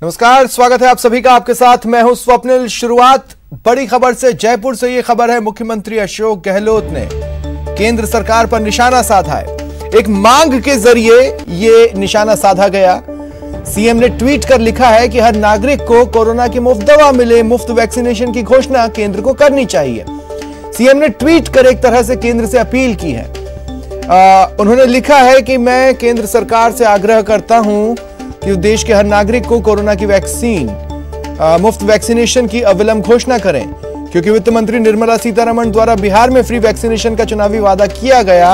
नमस्कार, स्वागत है आप सभी का। आपके साथ मैं हूं स्वप्निल। शुरुआत बड़ी खबर से, जयपुर से। ये खबर है, मुख्यमंत्री अशोक गहलोत ने केंद्र सरकार पर निशाना साधा है। एक मांग के जरिए ये निशाना साधा गया। सीएम ने ट्वीट कर लिखा है कि हर नागरिक को कोरोना की मुफ्त दवा मिले, मुफ्त वैक्सीनेशन की घोषणा केंद्र को करनी चाहिए। सीएम ने ट्वीट कर एक तरह से केंद्र से अपील की है। उन्होंने लिखा है कि मैं केंद्र सरकार से आग्रह करता हूं कि देश के हर नागरिक को कोरोना की वैक्सीन, मुफ्त वैक्सीनेशन की अविलंब घोषणा करें, क्योंकि वित्त मंत्री निर्मला सीतारमण द्वारा बिहार में फ्री वैक्सीनेशन का चुनावी वादा किया गया।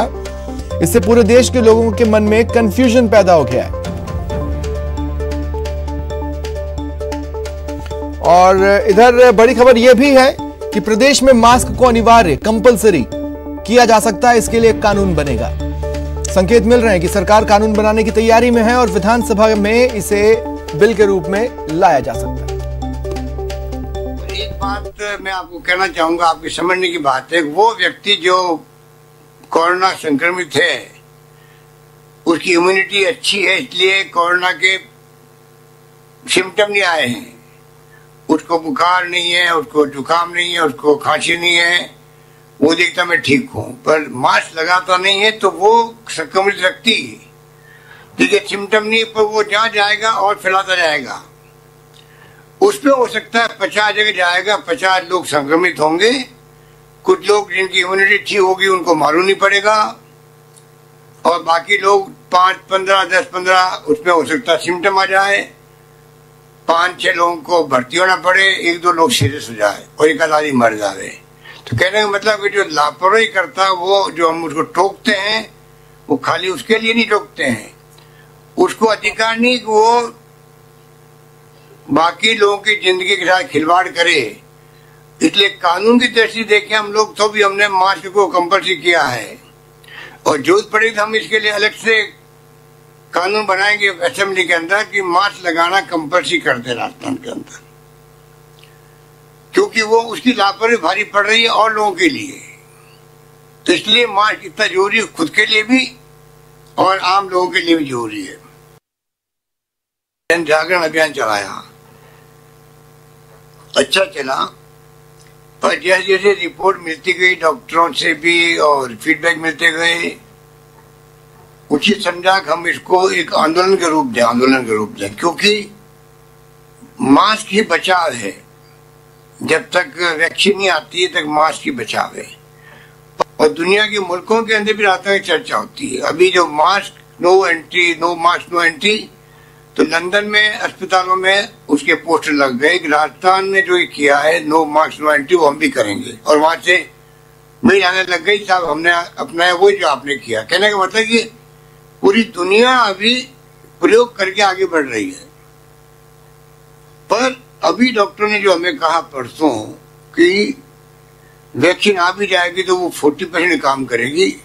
इससे पूरे देश के लोगों के मन में कंफ्यूजन पैदा हो गया है। और इधर बड़ी खबर यह भी है कि प्रदेश में मास्क को अनिवार्य, कंपलसरी किया जा सकता है। इसके लिए एक कानून बनेगा। संकेत मिल रहे हैं कि सरकार कानून बनाने की तैयारी में है और विधानसभा में इसे बिल के रूप में लाया जा सकता है। एक बात मैं आपको कहना चाहूंगा, आपकी समझने की बात है। वो व्यक्ति जो कोरोना संक्रमित है, उसकी इम्यूनिटी अच्छी है, इसलिए कोरोना के सिम्टम नहीं आए हैं। उसको बुखार नहीं है, उसको जुकाम नहीं है, उसको खांसी नहीं है, वो देखता मैं ठीक हूं, पर मास्क लगाता नहीं है तो वो संक्रमित व्यक्ति, ठीक है, सिम्टम नहीं, पर वो जहां जाएगा और फैलाता जाएगा। उसमें हो सकता है 50 जगह जाएगा, 50 लोग संक्रमित होंगे। कुछ लोग जिनकी इम्यूनिटी ठीक होगी उनको मालूम नहीं पड़ेगा, और बाकी लोग 5, 15, 10, 15 उसमें हो सकता है सिम्टम आ जाए। 5-6 लोगों को भर्ती होना पड़े, 1-2 लोग सीरियस हो जाए और एक आदमी मर जाए। तो कहने का मतलब कि जो लापरवाही करता है, वो जो हम उसको टोकते हैं, वो खाली उसके लिए नहीं टोकते हैं, उसको अधिकार नहीं कि वो बाकी लोगों की जिंदगी के साथ खिलवाड़ करे। इसलिए कानून की दृष्टि देखें हम लोग, तो भी हमने मास्क को कंपल्सरी किया है, और जरूरत पड़ी तो हम इसके लिए अलग से कानून बनाएंगे असेंबली के अंदर कि मास्क लगाना कंपल्सरी कर दे राजस्थान के अंदर, क्योंकि वो उसकी लापरवाही भारी पड़ रही है और लोगों के लिए। तो इसलिए मास्क इतना जरूरी है, खुद के लिए भी और आम लोगों के लिए भी जरूरी है। जन जागरण अभियान चलाया, अच्छा चला, पर जैसे जैसे रिपोर्ट मिलती गई डॉक्टरों से भी और फीडबैक मिलते गए, उचित समझा कि हम इसको एक आंदोलन के रूप दें, क्योंकि मास्क ही बचाव है। जब तक वैक्सीन नहीं आती है तक मास्क की बचाव है। और दुनिया के मुल्कों के अंदर भी रास्ता की चर्चा होती है। अभी जो mask no entry, no mask no entry, तो लंदन में अस्पतालों में उसके पोस्टर लग गए कि राजस्थान ने जो किया है नो मास्क नो एंट्री, वो हम भी करेंगे। और वहां से मेल आने लग गई, साहब हमने अपनाया वही जो आपने किया। कहने का मतलब कि पूरी दुनिया अभी प्रयोग करके आगे बढ़ रही है। पर अभी डॉक्टर ने जो हमें कहा परसों कि वैक्सीन आ भी जाएगी तो वो 40% काम करेगी,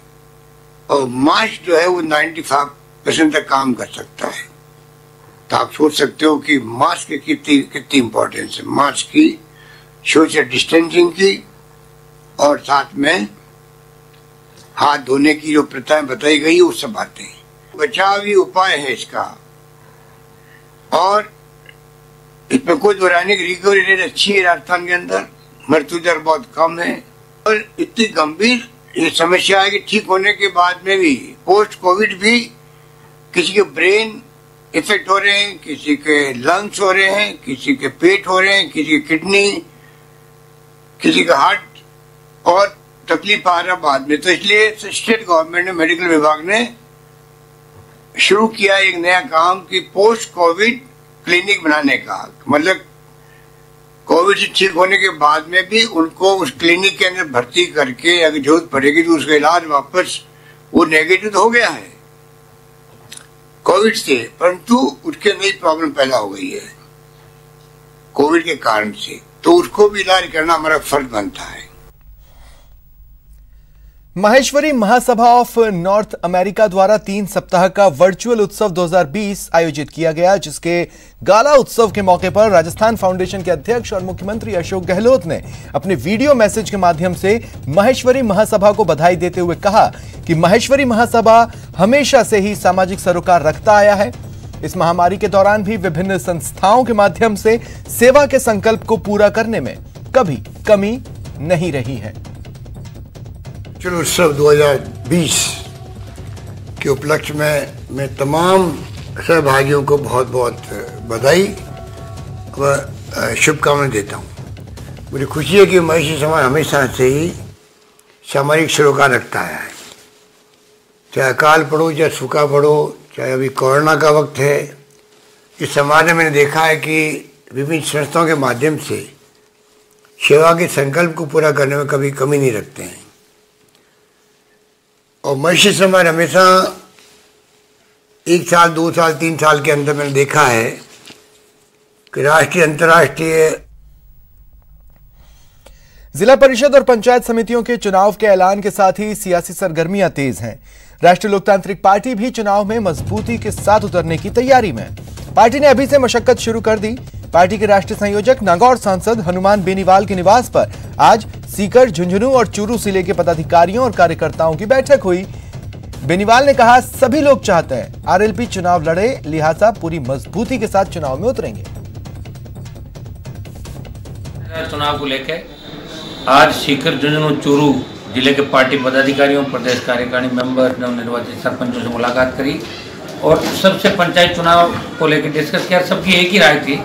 और मास्क जो है वो 95% तक काम कर सकता है। तो आप सोच सकते हो कि मास्क की कितनी इंपॉर्टेंस है, मास्क की, सोशल डिस्टेंसिंग की, और साथ में हाथ धोने की जो प्रथाएं बताई गई वो सब बातें। बचावी उपाय है इसका, और इसमें कोई दोहराने की रिकवरी रेट अच्छी है राजस्थान के अंदर, मृत्यु दर बहुत कम है, और इतनी गंभीर ये समस्या है कि ठीक होने के बाद में भी, पोस्ट कोविड भी, किसी के ब्रेन इफेक्ट हो रहे हैं, किसी के लंग्स हो रहे हैं, किसी के पेट हो रहे हैं, किसी की किडनी, किसी का हार्ट, और तकलीफ आ रहा बाद में। तो इसलिए स्टेट गवर्नमेंट ने, मेडिकल विभाग ने शुरू किया एक नया काम कि पोस्ट कोविड क्लिनिक बनाने का। मतलब कोविड से ठीक होने के बाद में भी उनको उस क्लिनिक के अंदर भर्ती करके अगर जरूरत पड़ेगी तो उसका इलाज वापस, वो नेगेटिव हो गया है कोविड से, परंतु उसके नई प्रॉब्लम पैदा हो गई है कोविड के कारण से, तो उसको भी इलाज करना हमारा फर्ज बनता है। माहेश्वरी महासभा ऑफ नॉर्थ अमेरिका द्वारा 3 सप्ताह का वर्चुअल उत्सव 2020 आयोजित किया गया, जिसके गाला उत्सव के मौके पर राजस्थान फाउंडेशन के अध्यक्ष और मुख्यमंत्री अशोक गहलोत ने अपने वीडियो मैसेज के माध्यम से माहेश्वरी महासभा को बधाई देते हुए कहा कि माहेश्वरी महासभा हमेशा से ही सामाजिक सरोकार रखता आया है। इस महामारी के दौरान भी विभिन्न संस्थाओं के माध्यम से सेवा के संकल्प को पूरा करने में कभी कमी नहीं रही है। चलो उत्सव 2020 के उपलक्ष्य में मैं तमाम सहभागियों को बहुत बहुत बधाई व शुभकामनाएं देता हूँ। मुझे खुशी है कि महिषी समाज हमेशा से ही सामाजिक सरोकार रखता है, चाहे अकाल पड़ो चाहे सूखा पड़ो, चाहे अभी कोरोना का वक्त है। इस समाज में मैंने देखा है कि विभिन्न संस्थाओं के माध्यम से सेवा के संकल्प को पूरा करने में कभी कमी नहीं रखते हैं। और महिषी समाज हमेशा 1 साल 2 साल 3 साल के अंदर मैंने देखा है कि राष्ट्रीय अंतर्राष्ट्रीय जिला परिषद और पंचायत समितियों के चुनाव के ऐलान के साथ ही सियासी सरगर्मियां तेज हैं। राष्ट्रीय लोकतांत्रिक पार्टी भी चुनाव में मजबूती के साथ उतरने की तैयारी में। पार्टी ने अभी से मशक्कत शुरू कर दी। पार्टी के राष्ट्रीय संयोजक नागौर सांसद हनुमान बेनीवाल के निवास पर आज सीकर, झुंझुनू और चूरू जिले के पदाधिकारियों और कार्यकर्ताओं की बैठक हुई। बेनीवाल ने कहा, सभी लोग चाहते हैं आरएलपी चुनाव लड़े, लिहाजा पूरी मजबूती के साथ चुनाव में उतरेंगे। चुनाव को लेकर आज सीकर, झुंझुनू, चूरू जिले के पार्टी पदाधिकारियों, प्रदेश कार्यकारिणी मेंबर, नवनिर्वाचित सरपंचों से मुलाकात करी और सबसे पंचायत चुनाव को लेकर डिस्कस किया। सबकी एक ही राय थी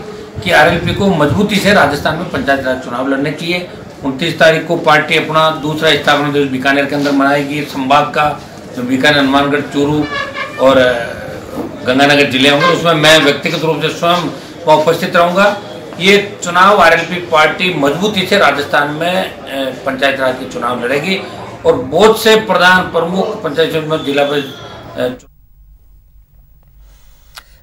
कि आरएलपी को मजबूती से राजस्थान में पंचायत राज चुनाव लड़ने चाहिए। 29 तारीख को पार्टी अपना दूसरा स्थापना दिवस बीकानेर के अंदर मनाएगी। संभाग का जो बीकानेर, हनुमानगढ़, चूरू और गंगानगर जिले होंगे उसमें मैं व्यक्तिगत रूप से स्वयं वहाँ उपस्थित रहूँगा। ये चुनाव आरएलपी पार्टी मजबूती से राजस्थान में पंचायत राज के चुनाव लड़ेगी और बहुत से प्रधान प्रमुख पंचायत जिला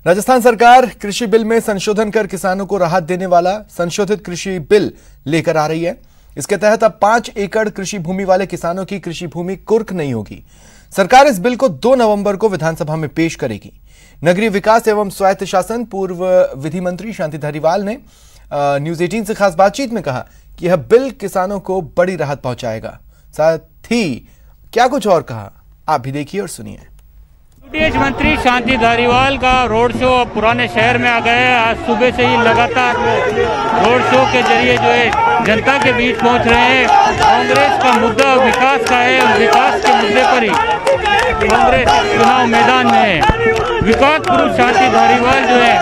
राजस्थान सरकार कृषि बिल में संशोधन कर किसानों को राहत देने वाला संशोधित कृषि बिल लेकर आ रही है। इसके तहत अब 5 एकड़ कृषि भूमि वाले किसानों की कृषि भूमि कुर्क नहीं होगी। सरकार इस बिल को 2 नवंबर को विधानसभा में पेश करेगी। नगरीय विकास एवं स्वायत्त शासन पूर्व विधि मंत्री शांति धारीवाल ने न्यूज 18 से खास बातचीत में कहा कि यह बिल किसानों को बड़ी राहत पहुंचाएगा। साथ ही क्या कुछ और कहा, आप भी देखिए और सुनिए। यूडीएच मंत्री शांति धारीवाल का रोड शो पुराने शहर में आ गए। आज सुबह से ही लगातार रोड शो के जरिए जो है जनता के बीच पहुंच रहे हैं। कांग्रेस का मुद्दा विकास का है, विकास के मुद्दे पर ही कांग्रेस चुनाव मैदान में है। विकास पुरुष शांति धारीवाल जो है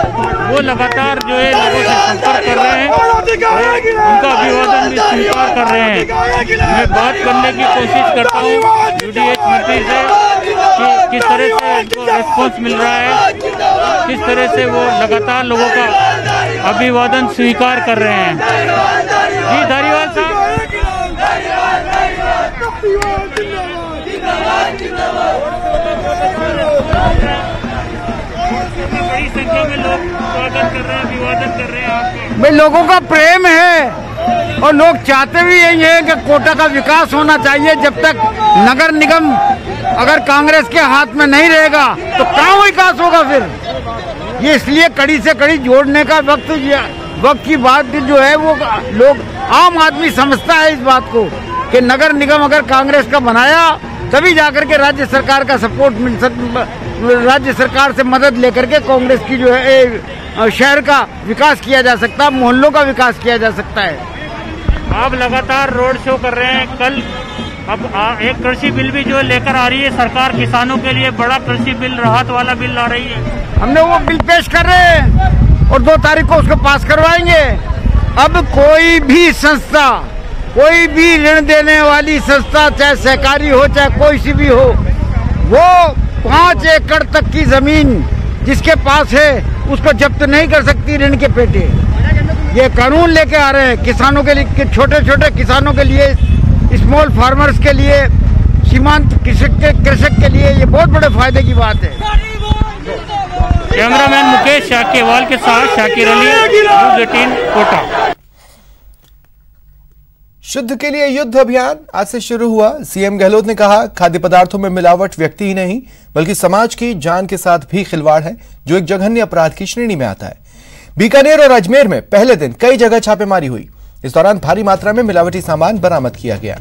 वो लगातार जो है लोगों से संपर्क कर रहे हैं, उनका अभिवादन भी स्वीकार कर रहे हैं। मैं बात करने की कोशिश करता हूँ यूडीएच मंत्री से कि किस तरह से उनको रिस्पॉन्स मिल रहा है, किस तरह से वो लगातार लोगों का अभिवादन स्वीकार कर रहे हैं। जी धारीवाल साहब, बड़ी संख्या में लोग स्वागत कर रहे हैं, अभिवादन कर रहे हैं आपको। भाई लोगों का प्रेम है और लोग चाहते भी यही है कि कोटा का विकास होना चाहिए। जब तक नगर निगम अगर कांग्रेस के हाथ में नहीं रहेगा तो कहाँ विकास होगा फिर। ये इसलिए कड़ी से कड़ी जोड़ने का वक्त की बात जो है वो लोग, आम आदमी समझता है इस बात को कि नगर निगम अगर कांग्रेस का बनाया तभी जाकर के राज्य सरकार का सपोर्ट मिल राज्य सरकार से मदद लेकर के कांग्रेस की जो है शहर का विकास किया जा सकता है, मोहल्लों का विकास किया जा सकता है। आप लगातार रोड शो कर रहे हैं। कल अब एक कृषि बिल भी जो लेकर आ रही है सरकार, किसानों के लिए बड़ा कृषि बिल, राहत वाला बिल ला रही है। हमने वो बिल पेश कर रहे हैं और 2 तारीख को उसको पास करवाएंगे। अब कोई भी संस्था, कोई भी ऋण देने वाली संस्था, चाहे सहकारी हो चाहे कोई सी भी हो, वो 5 एकड़ तक की जमीन जिसके पास है उसको जब्त नहीं कर सकती ऋण के पेटे। ये कानून लेके आ रहे हैं किसानों के लिए, छोटे छोटे किसानों के लिए, स्मॉल फार्मर्स के लिए, सीमांत कृषक के लिए ये बहुत बड़े फायदे की बात है। कैमरामैन मुकेश शाकेवाल के साथ शाकिर अली, न्यूज़ 18 कोटा। शुद्ध के लिए युद्ध अभियान आज से शुरू हुआ। सीएम गहलोत ने कहा, खाद्य पदार्थों में मिलावट व्यक्ति ही नहीं बल्कि समाज की जान के साथ भी खिलवाड़ है, जो एक जघन्य अपराध की श्रेणी में आता है। बीकानेर और अजमेर में पहले दिन कई जगह छापेमारी हुई। इस दौरान भारी मात्रा में मिलावटी सामान बरामद किया गया।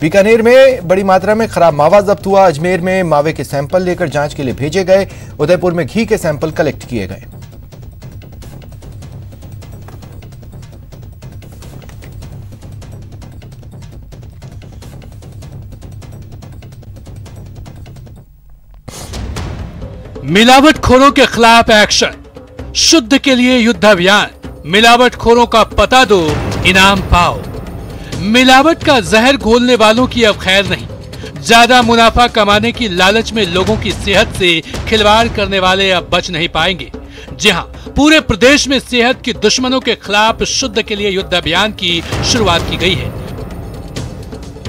बीकानेर में बड़ी मात्रा में खराब मावा जब्त हुआ। अजमेर में मावे के सैंपल लेकर जांच के लिए भेजे गए। उदयपुर में घी के सैंपल कलेक्ट किए गए। मिलावटखोरों के खिलाफ एक्शन, शुद्ध के लिए युद्ध अभियान। मिलावटखोरों का पता दो, इनाम पाओ। मिलावट का जहर घोलने वालों की अब खैर नहीं। ज्यादा मुनाफा कमाने की लालच में लोगों की सेहत से खिलवाड़ करने वाले अब बच नहीं पाएंगे। जी हां, पूरे प्रदेश में सेहत के दुश्मनों के खिलाफ शुद्ध के लिए युद्ध अभियान की शुरुआत की गई है।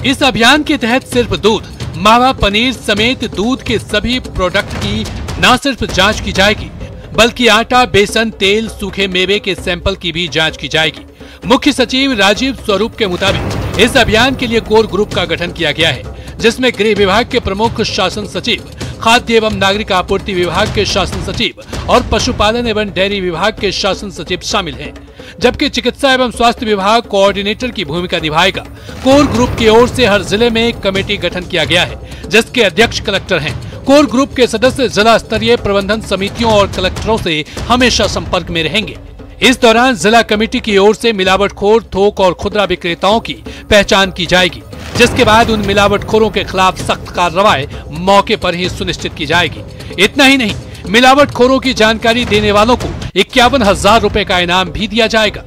इस अभियान के तहत सिर्फ दूध, मावा, पनीर समेत दूध के सभी प्रोडक्ट की न सिर्फ जांच की जाएगी, बल्कि आटा, बेसन, तेल, सूखे मेवे के सैंपल की भी जांच की जाएगी। मुख्य सचिव राजीव स्वरूप के मुताबिक इस अभियान के लिए कोर ग्रुप का गठन किया गया है, जिसमें गृह विभाग के प्रमुख शासन सचिव, खाद्य एवं नागरिक आपूर्ति विभाग के शासन सचिव और पशुपालन एवं डेयरी विभाग के शासन सचिव शामिल हैं, जबकि चिकित्सा एवं स्वास्थ्य विभाग कोऑर्डिनेटर की भूमिका निभाएगा। कोर ग्रुप की ओर से हर जिले में एक कमेटी गठन किया गया है, जिसके अध्यक्ष कलेक्टर हैं। कोर ग्रुप के सदस्य जिला स्तरीय प्रबंधन समितियों और कलेक्टरों से हमेशा संपर्क में रहेंगे। इस दौरान जिला कमेटी की ओर से मिलावटखोर, थोक और खुदरा विक्रेताओं की पहचान की जाएगी, जिसके बाद उन मिलावटखोरों के खिलाफ सख्त कार्रवाई मौके पर ही सुनिश्चित की जाएगी। इतना ही नहीं, मिलावटखोरों की जानकारी देने वालों को 51,000 रुपए का इनाम भी दिया जाएगा।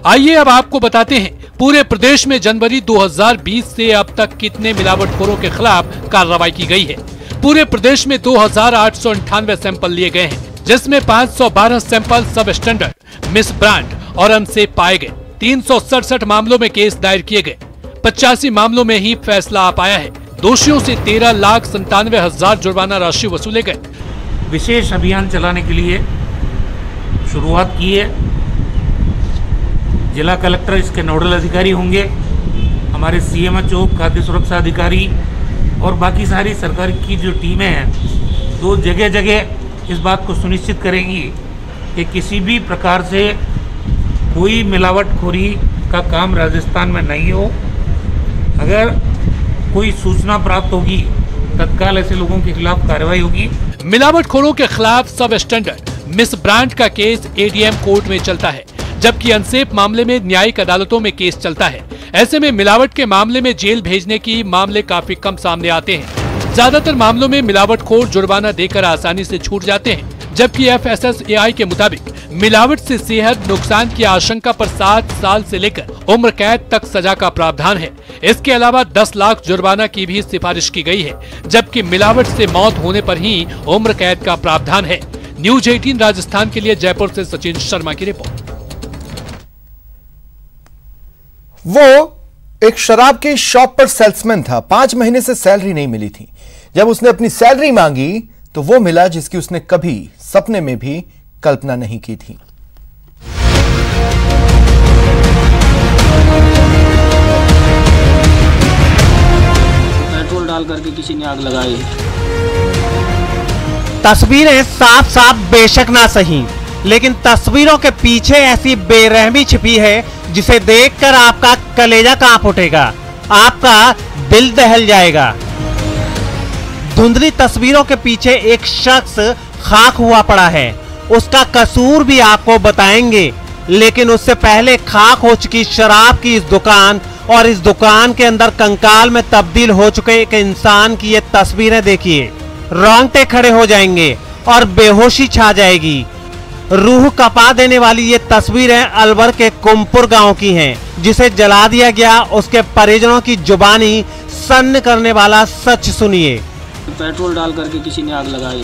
आइए अब आपको बताते हैं पूरे प्रदेश में जनवरी 2020 से अब तक कितने मिलावटखोरों के खिलाफ कार्रवाई की गई है। पूरे प्रदेश में 2,898 सैंपल लिए गए हैं, जिसमें 512 सैंपल सब स्टैंडर्ड, मिस ब्रांड और अनसेफ पाए गए। 367 मामलों में केस दायर किए गए। 85 मामलों में ही फैसला आ पाया है। दोषियों से 13,97,000 जुर्माना राशि वसूले गए। विशेष अभियान चलाने के लिए शुरुआत की है। जिला कलेक्टर इसके नोडल अधिकारी होंगे, हमारे CMHO, खाद्य सुरक्षा अधिकारी और बाकी सारी सरकार की जो टीमें हैं, तो जगह जगह इस बात को सुनिश्चित करेंगी कि किसी भी प्रकार से कोई मिलावटखोरी का काम राजस्थान में नहीं हो। अगर कोई सूचना प्राप्त होगी, तत्काल ऐसे लोगों के खिलाफ कार्रवाई होगी। मिलावटखोरों के खिलाफ सब स्टैंडर्ड, मिस ब्रांड का केस ADM कोर्ट में चलता है, जबकि अनसेफ मामले में न्यायिक अदालतों में केस चलता है। ऐसे में मिलावट के मामले में जेल भेजने की मामले काफी कम सामने आते हैं। ज्यादातर मामलों में मिलावटखोर जुर्माना देकर आसानी से छूट जाते हैं, जबकि FSSAI के मुताबिक मिलावट से सेहत नुकसान की आशंका पर 7 साल से लेकर उम्र कैद तक सजा का प्रावधान है। इसके अलावा 10 लाख जुर्माना की भी सिफारिश की गई है, जबकि मिलावट से मौत होने पर ही उम्र कैद का प्रावधान है। न्यूज 18 राजस्थान के लिए जयपुर से सचिन शर्मा की रिपोर्ट। वो एक शराब के शॉप पर सेल्समैन था। 5 महीने से सैलरी नहीं मिली थी। जब उसने अपनी सैलरी मांगी तो वो मिला जिसकी उसने कभी सपने में भी कल्पना नहीं की थी। पेट्रोल डाल करके किसी ने आग लगाई। तस्वीरें साफ साफ बेशक ना सही, लेकिन तस्वीरों के पीछे ऐसी बेरहमी छिपी है जिसे देखकर आपका कलेजा कांप उठेगा, आपका दिल दहल जाएगा। धुंधली तस्वीरों के पीछे एक शख्स खाक हुआ पड़ा है। उसका कसूर भी आपको बताएंगे, लेकिन उससे पहले खाक हो चुकी शराब की इस दुकान और इस दुकान के अंदर कंकाल में तब्दील हो चुके एक इंसान की ये तस्वीरें देखिए। रोंगटे खड़े हो जाएंगे और बेहोशी छा जाएगी। रूह कपा देने वाली ये तस्वीरें अलवर के कुमपुर गांव की हैं, जिसे जला दिया गया। उसके परिजनों की जुबानी सन्न करने वाला सच सुनिए। पेट्रोल डाल करके किसी ने आग लगाई।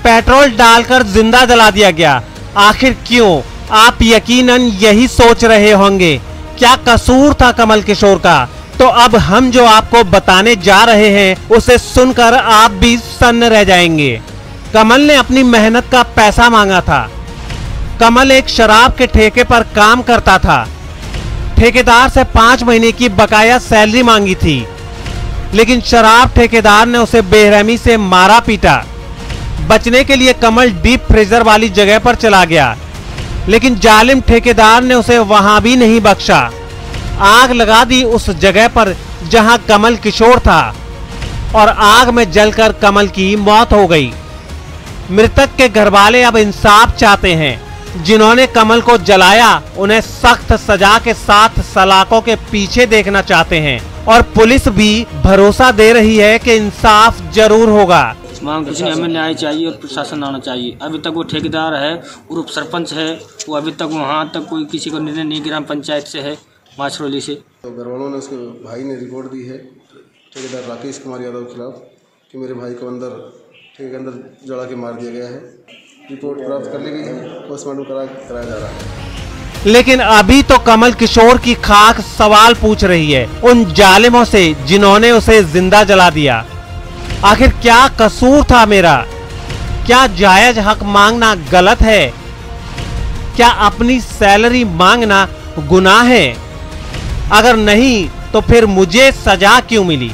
पेट्रोल डालकर जिंदा जला दिया गया। आखिर क्यों? आप यकीनन यही सोच रहे होंगे, क्या कसूर था कमल किशोर का? तो अब हम जो आपको बताने जा रहे हैं उसे सुनकर आप भी सन्न रह जाएंगे। कमल ने अपनी मेहनत का पैसा मांगा था। कमल एक शराब के ठेके पर काम करता था। ठेकेदार से 5 महीने की बकाया सैलरी मांगी थी, लेकिन शराब ठेकेदार ने उसे बेरहमी से मारा पीटा। बचने के लिए कमल डीप फ्रीजर वाली जगह पर चला गया, लेकिन जालिम ठेकेदार ने उसे वहां भी नहीं बख्शा। आग लगा दी उस जगह पर जहां कमल किशोर था और आग में जलकर कमल की मौत हो गई। मृतक के घरवाले अब इंसाफ चाहते हैं। जिन्होंने कमल को जलाया उन्हें सख्त सजा के साथ सलाखों के पीछे देखना चाहते हैं और पुलिस भी भरोसा दे रही है कि इंसाफ जरूर होगा। कुछ नहीं, हमें न्याय चाहिए और प्रशासन आना चाहिए। अभी तक वो ठेकेदार है और उप सरपंच है, वो अभी तक वहाँ तक कोई किसी को निर्णय नहीं, ग्राम पंचायत से है माछरोली से। तो घर वालों ने उसके भाई ने रिपोर्ट दी है ठेकेदार राकेश कुमार यादव के खिलाफ कि मेरे भाई को ठेके के अंदर जला के मार दिया गया है। रिपोर्ट प्राप्त कर ली गई है, पोस्टमार्टम कराया जा रहा है। लेकिन अभी तो कमल किशोर की खाक सवाल पूछ रही है उन जालिमों से जिन्होंने उसे जिंदा जला दिया। आखिर क्या कसूर था मेरा? क्या जायज हक मांगना गलत है? क्या अपनी सैलरी मांगना गुनाह है? अगर नहीं तो फिर मुझे सजा क्यों मिली?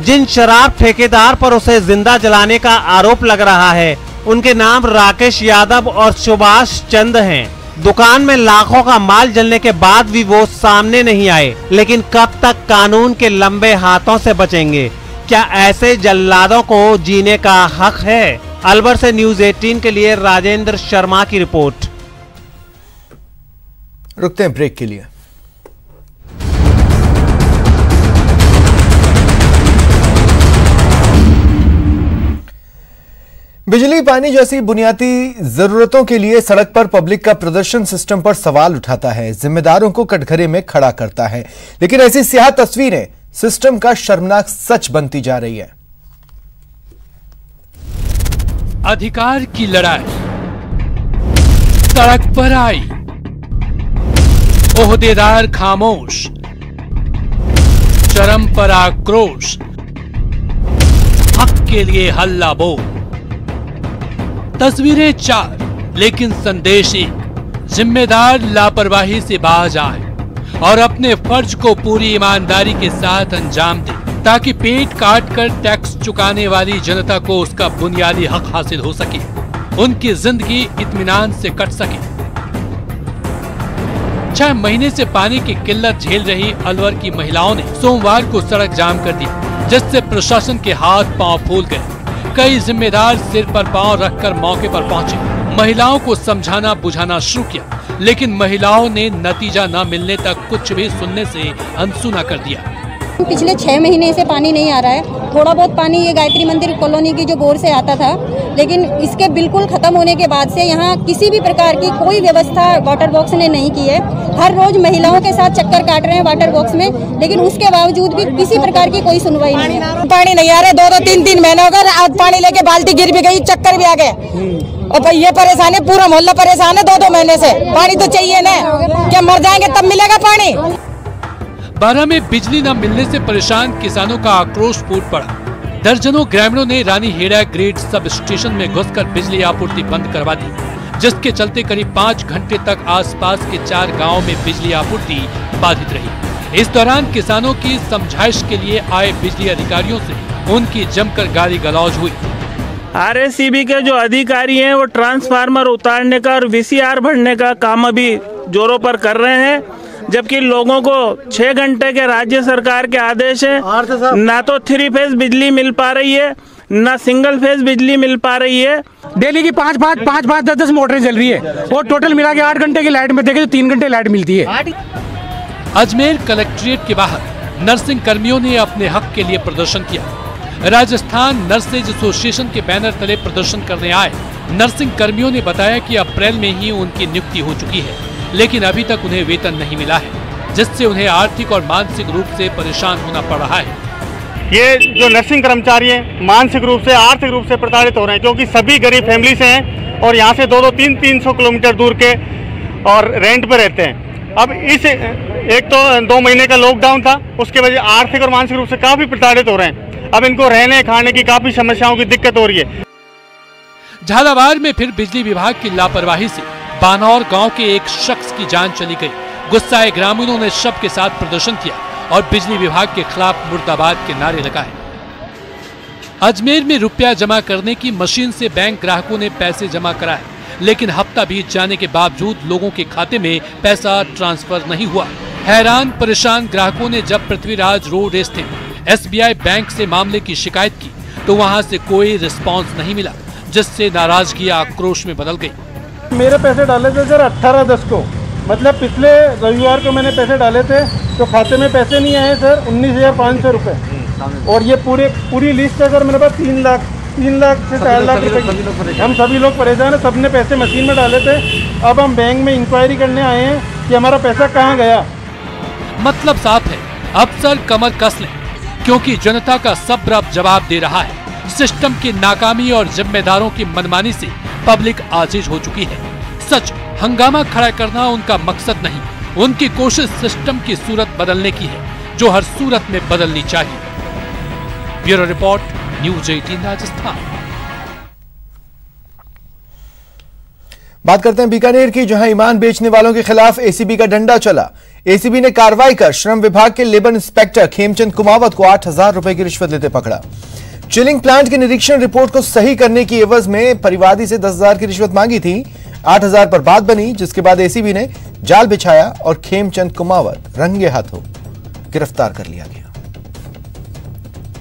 जिन शराब ठेकेदार पर उसे जिंदा जलाने का आरोप लग रहा है उनके नाम राकेश यादव और सुभाष चंद हैं। दुकान में लाखों का माल जलने के बाद भी वो सामने नहीं आए। लेकिन कब तक कानून के लंबे हाथों से बचेंगे? क्या ऐसे जल्लादों को जीने का हक है? अलवर से न्यूज़ 18 के लिए राजेंद्र शर्मा की रिपोर्ट। रुकते हैं ब्रेक के लिए। बिजली पानी जैसी बुनियादी जरूरतों के लिए सड़क पर पब्लिक का प्रदर्शन सिस्टम पर सवाल उठाता है, जिम्मेदारों को कटघरे में खड़ा करता है। लेकिन ऐसी स्याह तस्वीरें सिस्टम का शर्मनाक सच बनती जा रही है। अधिकार की लड़ाई सड़क पर आई, ओहदेदार खामोश, चरम पर आक्रोश, हक के लिए हल्ला बोल। तस्वीरें चार लेकिन संदेश एक, जिम्मेदार लापरवाही से बाज आए और अपने फर्ज को पूरी ईमानदारी के साथ अंजाम दे ताकि पेट काट कर टैक्स चुकाने वाली जनता को उसका बुनियादी हक हासिल हो सके, उनकी जिंदगी इत्मीनान से कट सके। 6 महीने से पानी की किल्लत झेल रही अलवर की महिलाओं ने सोमवार को सड़क जाम कर दी, जिससे प्रशासन के हाथ पांव फूल गए। कई जिम्मेदार सिर पर पांव रखकर मौके पर पहुंचे, महिलाओं को समझाना बुझाना शुरू किया, लेकिन महिलाओं ने नतीजा न मिलने तक कुछ भी सुनने से अनसुना कर दिया। पिछले 6 महीने से पानी नहीं आ रहा है। थोड़ा बहुत पानी ये गायत्री मंदिर कॉलोनी की जो बोर से आता था, लेकिन इसके बिल्कुल खत्म होने के बाद से यहाँ किसी भी प्रकार की कोई व्यवस्था वाटर बॉक्स ने नहीं की है। हर रोज महिलाओं के साथ चक्कर काट रहे हैं वाटर बॉक्स में, लेकिन उसके बावजूद भी किसी प्रकार की कोई सुनवाई नहीं है। पानी नहीं आ रहा, 2-2, 3-3 महीने हो गए। आज पानी लेके बाल्टी गिर भी गई, चक्कर भी आ गए और ये परेशान है, पूरा मोहल्ला परेशान है 2-2 महीने से। पानी तो चाहिए ना, क्या मर जाएंगे तब मिलेगा पानी। बारह में बिजली न मिलने से परेशान किसानों का आक्रोश फूट पड़ा। दर्जनों ग्रामीणों ने रानी हेड़ा ग्रेड सब स्टेशन में घुसकर बिजली आपूर्ति बंद करवा दी, जिसके चलते करीब 5 घंटे तक आसपास के 4 गांवों में बिजली आपूर्ति बाधित रही। इस दौरान किसानों की समझाइश के लिए आए बिजली अधिकारियों से उनकी जमकर गाली गलौज हुई। आरएससीबी के जो अधिकारी हैं वो ट्रांसफार्मर उतारने का और वीसीआर भरने का काम अभी जोरों पर कर रहे हैं, जबकि लोगों को 6 घंटे के राज्य सरकार के आदेश है। ना तो 3 फेज बिजली मिल पा रही है, ना सिंगल फेज बिजली मिल पा रही है। डेली की 5-5, 10-10 मोटरें चल रही है और टोटल मिला के 8 घंटे की लाइट में देखे तो 3 घंटे लाइट मिलती है। अजमेर कलेक्ट्रेट के बाहर नर्सिंग कर्मियों ने अपने हक के लिए प्रदर्शन किया। राजस्थान नर्सेज एसोसिएशन के बैनर तले प्रदर्शन करने आए नर्सिंग कर्मियों ने बताया कि अप्रैल में ही उनकी नियुक्ति हो चुकी है, लेकिन अभी तक उन्हें वेतन नहीं मिला है, जिससे उन्हें आर्थिक और मानसिक रूप से परेशान होना पड़ रहा है। ये जो नर्सिंग कर्मचारी हैं मानसिक रूप से आर्थिक रूप से प्रताड़ित हो रहे हैं, क्योंकि सभी गरीब फैमिली से हैं और यहाँ से 200, 300 किलोमीटर दूर के और रेंट पे रहते हैं। अब इस एक तो 2 महीने का लॉकडाउन था, उसके वजह आर्थिक और मानसिक रूप से काफी प्रताड़ित हो रहे हैं। अब इनको रहने खाने की काफी समस्याओं की दिक्कत हो रही है। झालावाड़ में फिर बिजली विभाग की लापरवाही से बानौर गांव के एक शख्स की जान चली गई। गुस्साए ग्रामीणों ने शव के साथ प्रदर्शन किया और बिजली विभाग के खिलाफ मुर्दाबाद के नारे लगाए। अजमेर में रुपया जमा करने की मशीन से बैंक ग्राहकों ने पैसे जमा कराए, लेकिन हफ्ता बीत जाने के बावजूद लोगों के खाते में पैसा ट्रांसफर नहीं हुआ हैरान परेशान ग्राहकों ने जब पृथ्वीराज रोड स्थित SBI बैंक से मामले की शिकायत की तो वहां से कोई रिस्पांस नहीं मिला, जिससे नाराजगी आक्रोश में बदल गई। मेरे पैसे डाले थे सर 18/10 को, मतलब पिछले रविवार को मैंने पैसे डाले थे तो खाते में पैसे नहीं आए सर, 19,500 रुपये। और ये पूरी लिस्ट है सर मेरे पास, 3 लाख से 4 लाख रुपए की। हम सभी लोग परेशान हैं, सबने पैसे मशीन में डाले थे। अब हम बैंक में इंक्वायरी करने आए हैं कि हमारा पैसा कहाँ गया। मतलब साफ है, अफसर कमर कस लें, क्योंकि जनता का सब्र अब जवाब दे रहा है। सिस्टम की नाकामी और जिम्मेदारों की मनमानी से पब्लिक आजिज हो चुकी है। सच, हंगामा खड़ा करना उनका मकसद नहीं, उनकी कोशिश सिस्टम की सूरत बदलने की है, जो हर सूरत में बदलनी चाहिए। Bureau report, news 18 Rajasthan. बात करते हैं बीकानेर की, जहां ईमान बेचने वालों के खिलाफ एसीबी का डंडा चला। एसीबी ने कार्रवाई कर श्रम विभाग के लेबर इंस्पेक्टर खेमचंद कुमावत को 8,000 रुपए की रिश्वत लेते पकड़ा। चिलिंग प्लांट की निरीक्षण रिपोर्ट को सही करने की एवज में परिवादी से 10,000 की रिश्वत मांगी थी। 8,000 पर बात बनी, जिसके बाद एसीबी ने जाल बिछाया और खेमचंद कुमावत रंगे हाथों गिरफ्तार कर लिया गया।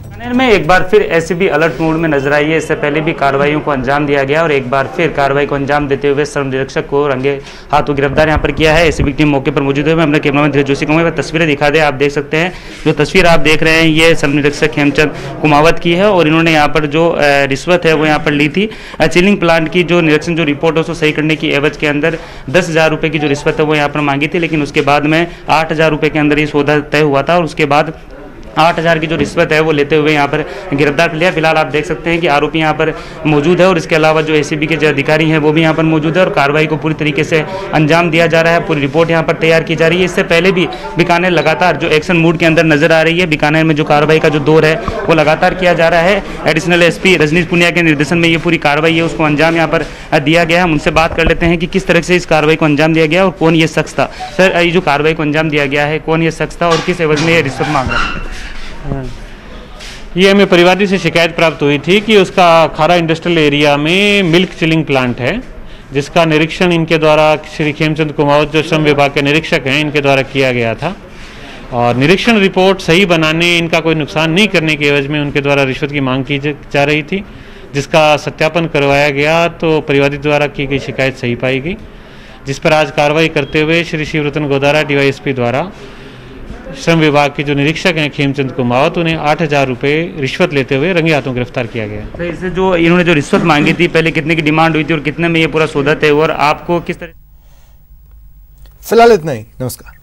बीकानेर में एक बार फिर एसीबी अलर्ट मोड में नजर आई है। इससे पहले भी कार्रवाइयों को अंजाम दिया गया और एक बार फिर कार्रवाई को अंजाम देते हुए श्रम निरीक्षक को रंगे हाथों गिरफ्तार यहाँ पर किया है। एसीबी की टीम मौके पर मौजूद है। मैं अपने कैमरामैन धीरज जोशी कहूँगा तस्वीरें दिखा दे। आप देख सकते हैं, जो तस्वीर आप देख रहे हैं ये श्रम निरीक्षक खेमचंद कुमावत की है और इन्होंने यहाँ पर जो रिश्वत है वो यहाँ पर ली थी। चिलिंग प्लांट की जो निरीक्षण जो रिपोर्ट है उसको सही करने की एवज के अंदर 10,000 रुपये की जो रिश्वत है वो यहाँ पर मांगी थी, लेकिन उसके बाद में 8,000 रुपये के अंदर ये सौदा तय हुआ था और उसके बाद 8,000 की जो रिश्वत है वो लेते हुए यहाँ पर गिरफ्तार कर लिया। फिलहाल आप देख सकते हैं कि आरोपी यहाँ पर मौजूद है और इसके अलावा जो एसीबी के जो अधिकारी हैं वो भी यहाँ पर मौजूद है और कार्रवाई को पूरी तरीके से अंजाम दिया जा रहा है। पूरी रिपोर्ट यहाँ पर तैयार की जा रही है। इससे पहले भी बीकानेर लगातार जो एक्शन मूड के अंदर नजर आ रही है। बीकानेर में जो कार्रवाई का जो दौर है वो लगातार किया जा रहा है। एडिशनल एसपी रजनीश पुनिया के निर्देशन में ये पूरी कार्रवाई है उसको अंजाम यहाँ पर दिया गया है। हम उनसे बात कर लेते हैं कि किस तरह से इस कार्रवाई को अंजाम दिया गया और कौन ये शख्स था। सर, ये जो कार्रवाई को अंजाम दिया गया है, कौन ये शख्स था और किस एवज में ये रिश्वत मांग रहा है? ये हमें परिवादी से शिकायत प्राप्त हुई थी कि उसका खारा इंडस्ट्रियल एरिया में मिल्क चिलिंग प्लांट है, जिसका निरीक्षण इनके द्वारा श्री खेमचंद कुमावत जो श्रम विभाग के निरीक्षक हैं इनके द्वारा किया गया था और निरीक्षण रिपोर्ट सही बनाने, इनका कोई नुकसान नहीं करने के एवज में उनके द्वारा रिश्वत की मांग की जा रही थी, जिसका सत्यापन करवाया गया तो परिवादी द्वारा की गई शिकायत सही पाई गई, जिस पर आज कार्रवाई करते हुए श्री शिवरतन गोदारा DYSP द्वारा श्रम विभाग के जो निरीक्षक हैं खेमचंद कुमावत, उन्हें 8,000 रुपये रिश्वत लेते हुए रंगे हाथों गिरफ्तार किया गया। तो इससे जो इन्होंने जो रिश्वत मांगी थी, पहले कितने की डिमांड हुई थी और कितने में ये पूरा सौदा तय हुआ और आपको किस तरह? फिलहाल इतना ही, नमस्कार।